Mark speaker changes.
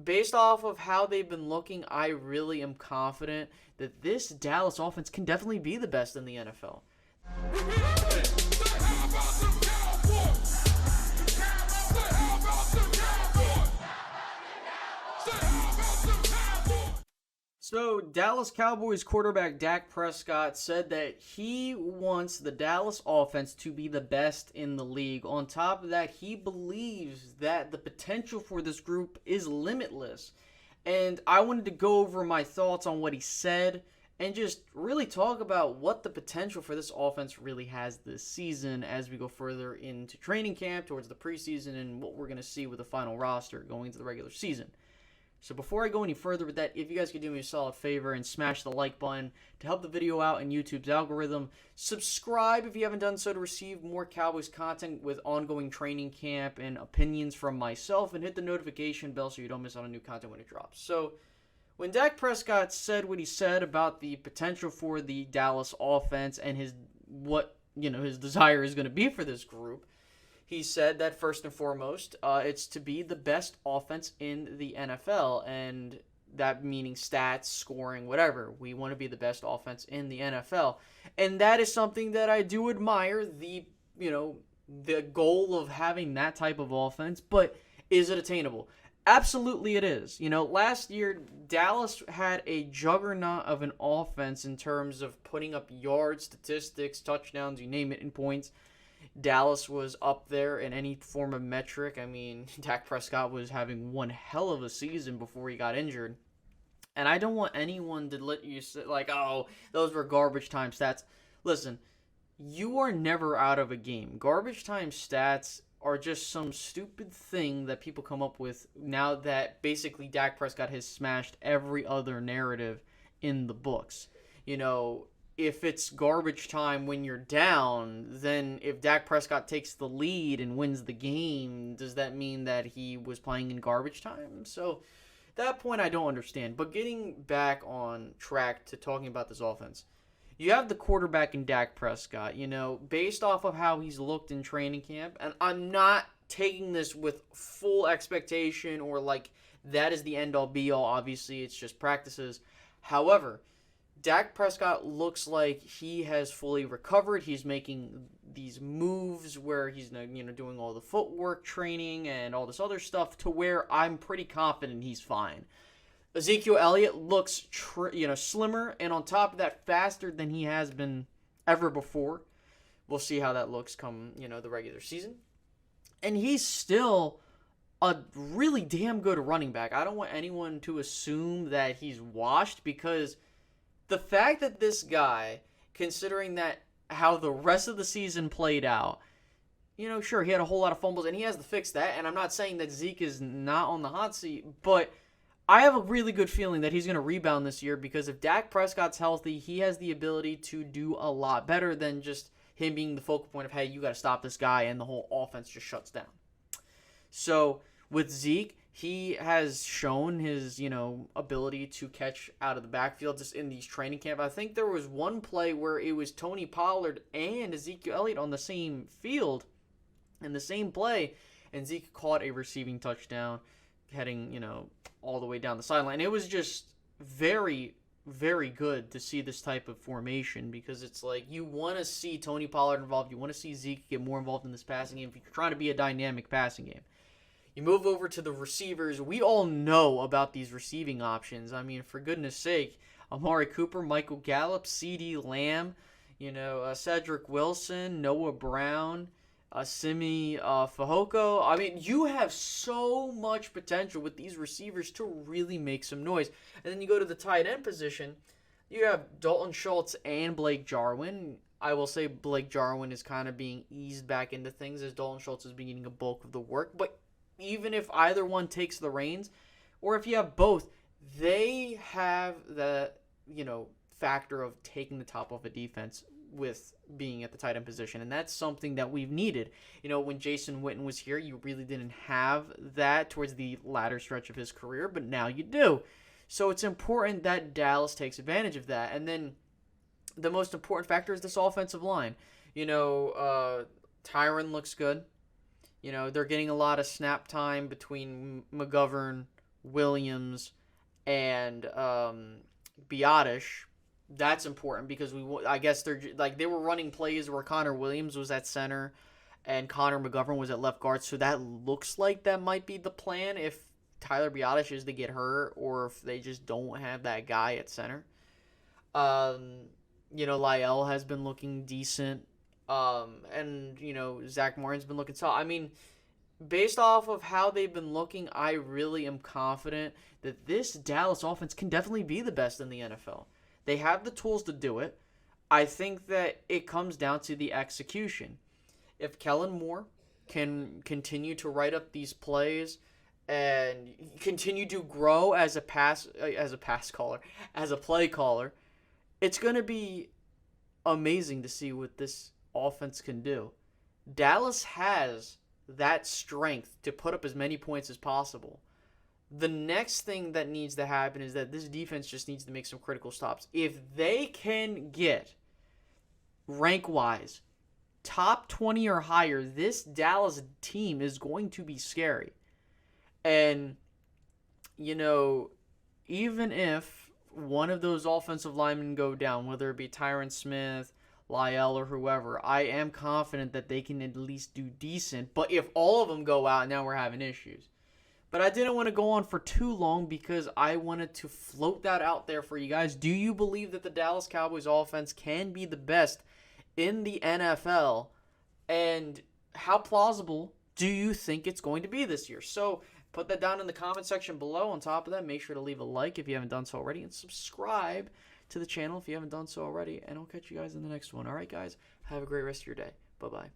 Speaker 1: based off of how they've been looking, I really am confident that this Dallas offense can definitely be the best in the NFL. So, Dallas Cowboys quarterback Dak Prescott said that he wants the Dallas offense to be the best in the league. On top of that, he believes that the potential for this group is limitless. And I wanted to go over my thoughts on what he said and just really talk about what the potential for this offense really has this season as we go further into training camp, towards the preseason, and what we're going to see with the final roster going into the regular season. So before I go any further with that, if you guys could do me a solid favor and smash the like button to help the video out in YouTube's algorithm, subscribe if you haven't done so to receive more Cowboys content with ongoing training camp and opinions from myself, and hit the notification bell so you don't miss out on new content when it drops. So when Dak Prescott said what he said about the potential for the Dallas offense and his desire is going to be for this group, he said that first and foremost, it's to be the best offense in the NFL, and that meaning stats, scoring, whatever. We want to be the best offense in the NFL, and that is something that I do admire. The goal of having that type of offense, but is it attainable? Absolutely, it is. Last year Dallas had a juggernaut of an offense in terms of putting up yards, statistics, touchdowns, you name it, in points. Dallas was up there in any form of metric. I mean, Dak Prescott was having one hell of a season before he got injured. And I don't want anyone to let you say, like, oh, those were garbage time stats. Listen, you are never out of a game. Garbage time stats are just some stupid thing that people come up with now that basically Dak Prescott has smashed every other narrative in the books. If it's garbage time when you're down, then if Dak Prescott takes the lead and wins the game, does that mean that he was playing in garbage time? So that point I don't understand. But getting back on track to talking about this offense, you have the quarterback in Dak Prescott, based off of how he's looked in training camp, and I'm not taking this with full expectation or like that is the end-all be-all. Obviously, it's just practices. However, Dak Prescott looks like he has fully recovered. He's making these moves where he's doing all the footwork training and all this other stuff to where I'm pretty confident he's fine. Ezekiel Elliott looks slimmer, and on top of that, faster than he has been ever before. We'll see how that looks come the regular season. And he's still a really damn good running back. I don't want anyone to assume that he's washed, because the fact that this guy, considering that how the rest of the season played out, sure, he had a whole lot of fumbles, and he has to fix that, and I'm not saying that Zeke is not on the hot seat, but I have a really good feeling that he's going to rebound this year, because if Dak Prescott's healthy, he has the ability to do a lot better than just him being the focal point of, hey, you got to stop this guy, and the whole offense just shuts down. So with Zeke, he has shown his, ability to catch out of the backfield just in these training camp. I think there was one play where it was Tony Pollard and Ezekiel Elliott on the same field in the same play, and Zeke caught a receiving touchdown heading, all the way down the sideline. It was just very, very good to see this type of formation, because it's like you want to see Tony Pollard involved. You want to see Zeke get more involved in this passing game if you're trying to be a dynamic passing game. You move over to the receivers. We all know about these receiving options. I mean, for goodness sake, Amari Cooper, Michael Gallup, CeeDee Lamb, Cedric Wilson, Noah Brown, Simi Fehoko. I mean, you have so much potential with these receivers to really make some noise. And then you go to the tight end position. You have Dalton Schultz and Blake Jarwin. I will say Blake Jarwin is kind of being eased back into things as Dalton Schultz is beginning a bulk of the work. But even if either one takes the reins, or if you have both, they have the, factor of taking the top off a defense with being at the tight end position. And that's something that we've needed. When Jason Witten was here, you really didn't have that towards the latter stretch of his career, but now you do. So it's important that Dallas takes advantage of that. And then the most important factor is this offensive line. Tyron looks good. They're getting a lot of snap time between McGovern, Williams, and Biotish. That's important because I guess they were running plays where Connor Williams was at center and Connor McGovern was at left guard. So that looks like that might be the plan if Tyler Biotish is to get hurt or if they just don't have that guy at center. Lyell has been looking decent. And Zach Martin's been looking solid. I mean, based off of how they've been looking, I really am confident that this Dallas offense can definitely be the best in the NFL. They have the tools to do it. I think that it comes down to the execution. If Kellen Moore can continue to write up these plays and continue to grow as a play caller, it's going to be amazing to see what this offense can do. Dallas has that strength to put up as many points as possible. The next thing that needs to happen is that this defense just needs to make some critical stops. If they can get, rank-wise, top 20 or higher, this Dallas team is going to be scary. And, even if one of those offensive linemen go down, whether it be Tyron Smith, Lyell, or whoever, I am confident that they can at least do decent. But if all of them go out, now we're having issues. But I didn't want to go on for too long because I wanted to float that out there for you guys. Do you believe that the Dallas Cowboys offense can be the best in the NFL? And how plausible do you think it's going to be this year? So put that down in the comment section below. On top of that, make sure to leave a like if you haven't done so already and subscribe to the channel if you haven't done so already. And I'll catch you guys in the next one. All right, guys, have a great rest of your day. Bye-bye.